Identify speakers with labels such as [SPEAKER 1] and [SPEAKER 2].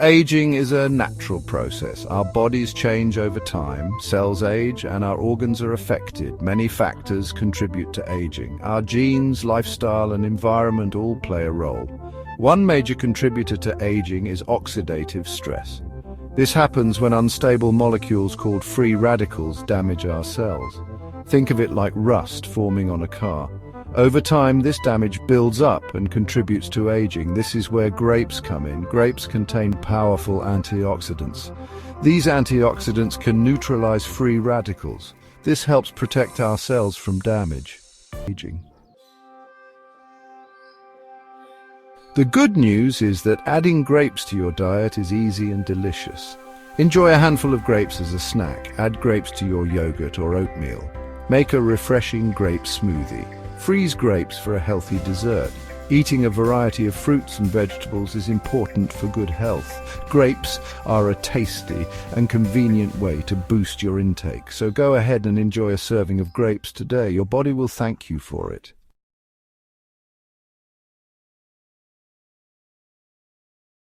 [SPEAKER 1] Aging is a natural process. Our bodies change over time, cells age, and our organs are affected. Many factors contribute to aging. Our genes, lifestyle, and environment all play a role. One major contributor to aging is oxidative stress. This happens when unstable molecules called free radicals damage our cells. Think of it like rust forming on a car. Over time, this damage builds up and contributes to aging. This is where grapes come in. Grapes contain powerful antioxidants. These antioxidants can neutralize free radicals. This helps protect our cells from damage. Aging. The good news is that adding grapes to your diet is easy and delicious. Enjoy a handful of grapes as a snack. Add grapes to your yogurt or oatmeal. Make a refreshing grape smoothie. Freeze grapes for a healthy dessert. Eating a variety of fruits and vegetables is important for good health. Grapes are a tasty and convenient way to boost your intake, so go ahead and enjoy a serving of grapes today. Your body will thank you for it.